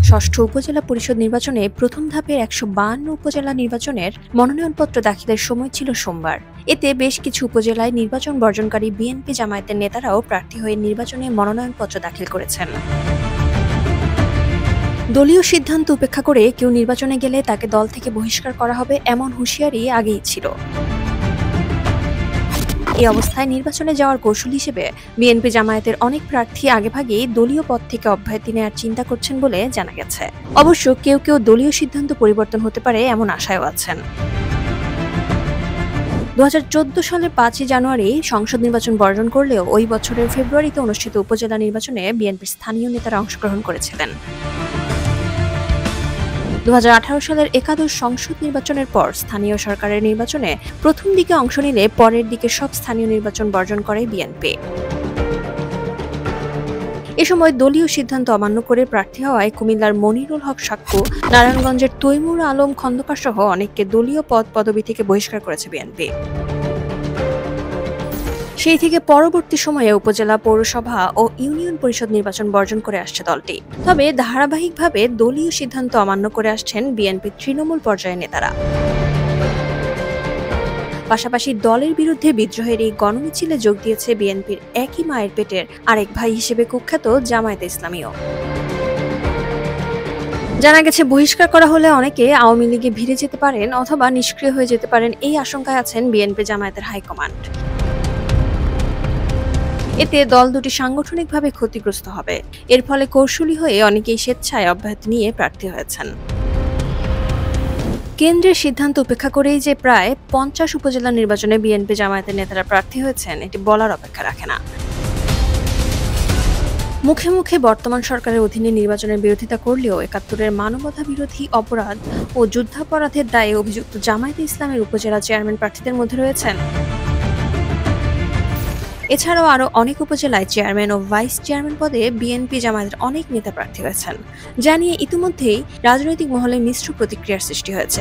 ষষ্ঠ উপজেলা পরিষদ নির্বাচনে প্রথম ধাপের ১৫২ উপজেলা নির্বাচনের মনোনয়নপত্র দাখিলের সময় ছিল সোমবার। এতে বেশ কিছু উপজেলায় নির্বাচন বর্জনকারী বিএনপি জামায়াতের নেতারাও প্রার্থী হয়ে নির্বাচনে মনোনয়নপত্র দাখিল করেছেন। দলীয় সিদ্ধান্ত উপেক্ষা করে কেউ নির্বাচনে গেলে তাকে দল থেকে বহিষ্কার করা হবে এমন হুঁশিয়ারি আগেই ছিল। এই অবস্থায় নির্বাচনে যাওয়ার কৌশল হিসেবে বিএনপি জামায়াতের অনেক প্রার্থী আগেভাগেই দলীয় পদ থেকে অব্যাহতি নেওয়ার চিন্তা করছেন বলে জানা গেছে। অবশ্য কেউ কেউ দলীয় সিদ্ধান্ত পরিবর্তন হতে পারে এমন আশায়ও আছেন। ২০১৪ সালের ৫ই জানুয়ারি সংসদ নির্বাচন বর্জন করলেও ওই বছরের ফেব্রুয়ারিতে অনুষ্ঠিত উপজেলা নির্বাচনে বিএনপির স্থানীয় নেতারা অংশগ্রহণ করেছিলেন। ২০১৮ সালের একাদশ সংসদ নির্বাচনের পর স্থানীয় সরকারের নির্বাচনে প্রথম দিকে অংশ নিলে পরের দিকে সব স্থানীয় নির্বাচন বর্জন করে বিএনপি। এ সময় দলীয় সিদ্ধান্ত অমান্য করে প্রার্থী হওয়ায় কুমিল্লার মনিরুল হক সাক্কু, নারায়ণগঞ্জের তৈমুর আলম খন্দকার সহ অনেককে দলীয় পদবি থেকে বহিষ্কার করেছে বিএনপি। সেই থেকে পরবর্তী সময়ে উপজেলা, পৌরসভা ও ইউনিয়ন পরিষদ নির্বাচন বর্জন করে আসছে দলটি। তবে ধারাবাহিকভাবে দলীয় সিদ্ধান্ত অমান্য করে আসছেন বিএনপির তৃণমূল পর্যায়ের নেতারা। পাশাপাশি দলের বিরুদ্ধে বিদ্রোহের এই গণমিছিলে যোগ দিয়েছে বিএনপির একই মায়ের পেটের আরেক ভাই হিসেবে কুখ্যাত জামায়াতে ইসলামীও। জানা গেছে, বহিষ্কার করা হলে অনেকে আওয়ামী লীগে ভিড়ে যেতে পারেন অথবা নিষ্ক্রিয় হয়ে যেতে পারেন, এই আশঙ্কায় আছেন বিএনপি জামায়াতের হাইকমান্ড। এতে দল দুটি সাংগঠনিকভাবে ক্ষতিগ্রস্ত হবে। এর ফলে কৌশলী হয়ে অনেকেই স্বেচ্ছায় অব্যাহতি নিয়ে প্রার্থী হয়েছেন। কেন্দ্রের সিদ্ধান্ত উপেক্ষা করেই যে প্রায় ৫০ উপজেলা নির্বাচনে বিএনপি জামায়াতের নেতারা প্রার্থী হয়েছেন, এটি বলার অপেক্ষা রাখে না। মুখে মুখে বর্তমান সরকারের অধীনে নির্বাচনের বিরোধিতা করলেও ৭১-এর মানবতা বিরোধী অপরাধ ও যুদ্ধাপরাধের দায়ে অভিযুক্ত জামায়াতে ইসলামের উপজেলা চেয়ারম্যান প্রার্থীদের মধ্যে রয়েছেন। এছাড়াও আরও অনেক উপজেলায় চেয়ারম্যান ও ভাইস চেয়ারম্যান পদে বিএনপি জামায়াতের অনেক নেতা প্রার্থী হয়েছেন, যা নিয়ে ইতিমধ্যেই রাজনৈতিক মহলে মিশ্র প্রতিক্রিয়ার সৃষ্টি হয়েছে।